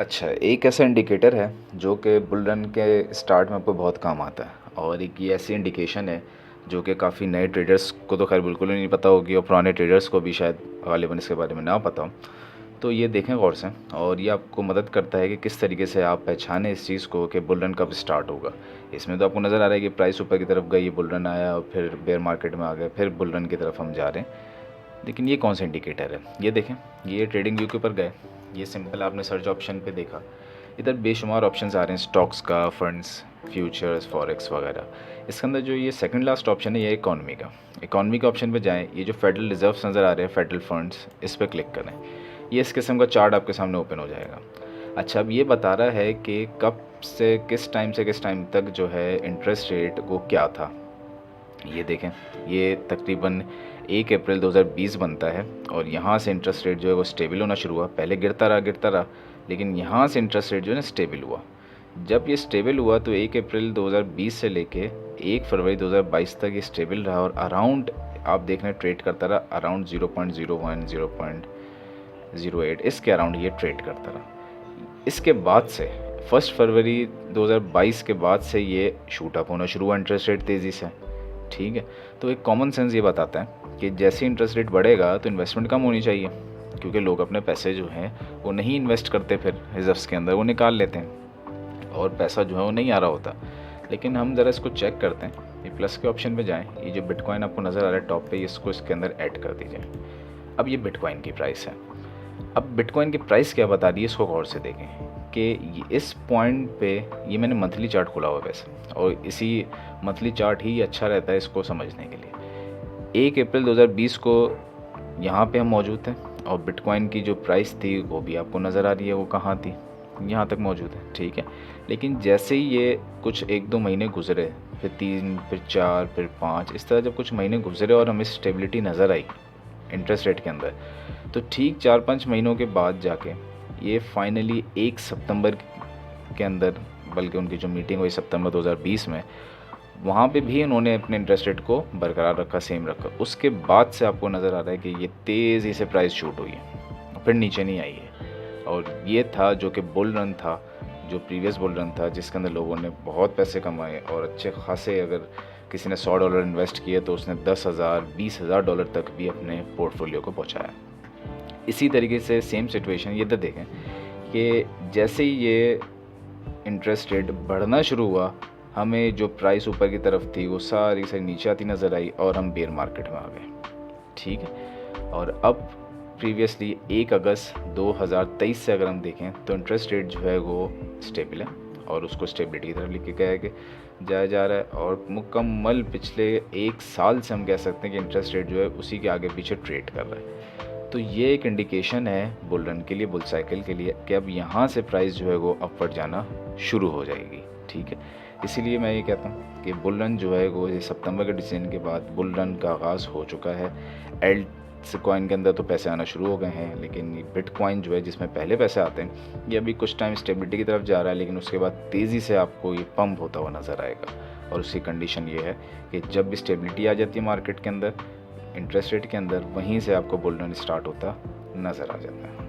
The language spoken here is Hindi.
अच्छा, एक ऐसा इंडिकेटर है जो कि बुल रन के स्टार्ट में आपको बहुत काम आता है, और एक ये ऐसी इंडिकेशन है जो कि काफ़ी नए ट्रेडर्स को तो खैर बिल्कुल ही नहीं पता होगी, और पुराने ट्रेडर्स को भी शायद गालिबन इसके बारे में ना पता हो। तो ये देखें गौर से, और ये आपको मदद करता है कि किस तरीके से आप पहचानें इस चीज़ को कि बुल रन कब स्टार्ट होगा। इसमें तो आपको नज़र आ रहा है कि प्राइस ऊपर की तरफ गई, ये बुल रन आया और फिर बेयर मार्केट में आ गए, फिर बुल रन की तरफ हम जा रहे हैं। लेकिन ये कौन सा इंडिकेटर है, ये देखें, ये ट्रेडिंग व्यू के ऊपर गए, ये सिंपल आपने सर्च ऑप्शन पे देखा, इधर बेशुमार ऑप्शंस आ रहे हैं, स्टॉक्स का, फंड्स, फ्यूचर्स, फॉरेक्स वगैरह। इसके अंदर जो ये सेकंड लास्ट ऑप्शन है, ये इकॉनमी के ऑप्शन पे जाएं, ये जो फेडरल रिजर्व्स नज़र आ रहे हैं, फेडरल फंड्स, इस पर क्लिक करें। ये इस किस्म का चार्ट आपके सामने ओपन हो जाएगा। अच्छा, अब ये बता रहा है कि कब से किस टाइम तक जो है इंटरेस्ट रेट वो क्या था। ये देखें, ये तकरीबन 1 अप्रैल 2020 बनता है, और यहाँ से इंटरेस्ट रेट जो है वो स्टेबल होना शुरू हुआ। पहले गिरता रहा, लेकिन यहाँ से इंटरेस्ट रेट जो है ना स्टेबल हुआ। जब ये स्टेबल हुआ तो 1 अप्रैल 2020 से लेके 1 फरवरी 2022 तक ये स्टेबल रहा, और अराउंड आप देख रहे हैं ट्रेड करता रहा अराउंड 0.01 0.08 इसके अराउंड ये ट्रेड करता रहा। इसके बाद से 1 फरवरी 2022 के बाद से ये शूट अप होना शुरू हुआ इंटरेस्ट रेट तेज़ी से। ठीक है, तो एक कॉमन सेंस ये बताता है कि जैसे इंटरेस्ट रेट बढ़ेगा तो इन्वेस्टमेंट कम होनी चाहिए, क्योंकि लोग अपने पैसे जो हैं वो नहीं इन्वेस्ट करते, फिर रिजर्व्स के अंदर वो निकाल लेते हैं और पैसा जो है वो नहीं आ रहा होता। लेकिन हम ज़रा इसको चेक करते हैं, ये प्लस के ऑप्शन पे जाएं, ये जो बिटकॉइन आपको नज़र आ रहा है टॉप पे, इसको इसके अंदर ऐड कर दीजिए। अब ये बिटकॉइन की प्राइस है। अब बिटकॉइन की प्राइस क्या बता रही है, इसको गौर से देखें कि इस पॉइंट पे, ये मैंने मंथली चार्ट खोला हुआ वैसे, और इसी मंथली चार्ट ही अच्छा रहता है इसको समझने के लिए। 1 अप्रैल 2020 को यहाँ पे हम मौजूद थे, और बिटकॉइन की जो प्राइस थी वो भी आपको नज़र आ रही है, वो कहाँ थी, यहाँ तक मौजूद है। ठीक है, लेकिन जैसे ही ये कुछ 1-2 महीने गुजरे, फिर 3, फिर 4, फिर 5, इस तरह जब कुछ महीने गुजरे और हमें स्टेबिलिटी नज़र आई इंटरेस्ट रेट के अंदर, तो ठीक 4-5 महीनों के बाद जाके ये फाइनली 1 सितंबर के अंदर, बल्कि उनकी जो मीटिंग हुई सितंबर 2020 में, वहाँ पे भी उन्होंने अपने इंटरेस्ट रेट को बरकरार रखा, सेम रखा। उसके बाद से आपको नज़र आ रहा है कि ये तेज़ी से प्राइस शूट हुई है, फिर नीचे नहीं आई है। और ये था जो कि बुल रन था, जो प्रीवियस बुल रन था, जिसके अंदर लोगों ने बहुत पैसे कमाए, और अच्छे खासे, अगर किसी ने $100 इन्वेस्ट किए तो उसने 10,000 $20,000 तक भी अपने पोर्टफोलियो को पहुँचाया। इसी तरीके से सेम सिचुएशन ये तो देखें कि जैसे ही ये इंटरेस्ट रेट बढ़ना शुरू हुआ, हमें जो प्राइस ऊपर की तरफ थी वो सारी से नीचे आती नज़र आई, और हम बेयर मार्केट में आ गए। ठीक है, और अब प्रीवियसली 1 अगस्त 2023 से अगर हम देखें तो इंटरेस्ट रेट जो है वो स्टेबल है, और उसको स्टेबिलिटी की तरफ लेके गया कि जाया जा रहा है, और मुकम्मल पिछले 1 साल से हम कह सकते हैं कि इंटरेस्ट रेट जो है उसी के आगे पीछे ट्रेड कर रहा है। तो ये एक इंडिकेशन है बुल रन के लिए, बुल साइकिल के लिए, कि अब यहाँ से प्राइस जो है वो अपवर्ड जाना शुरू हो जाएगी। ठीक है, इसीलिए मैं ये कहता हूँ कि बुल रन जो है वो ये सितंबर के डिसीजन के बाद बुल रन का आगाज़ हो चुका है। एल्ट्स कॉइन के अंदर तो पैसे आना शुरू हो गए हैं, लेकिन ये बिटकॉइन जो है जिसमें पहले पैसे आते हैं, ये अभी कुछ टाइम स्टेबिलिटी की तरफ जा रहा है, लेकिन उसके बाद तेज़ी से आपको ये पंप होता हुआ नज़र आएगा। और उसकी कंडीशन ये है कि जब भी स्टेबिलिटी आ जाती है मार्केट के अंदर, इंटरेस्ट रेट के अंदर, वहीं से आपको बुल रन स्टार्ट होता नज़र आ जाता है।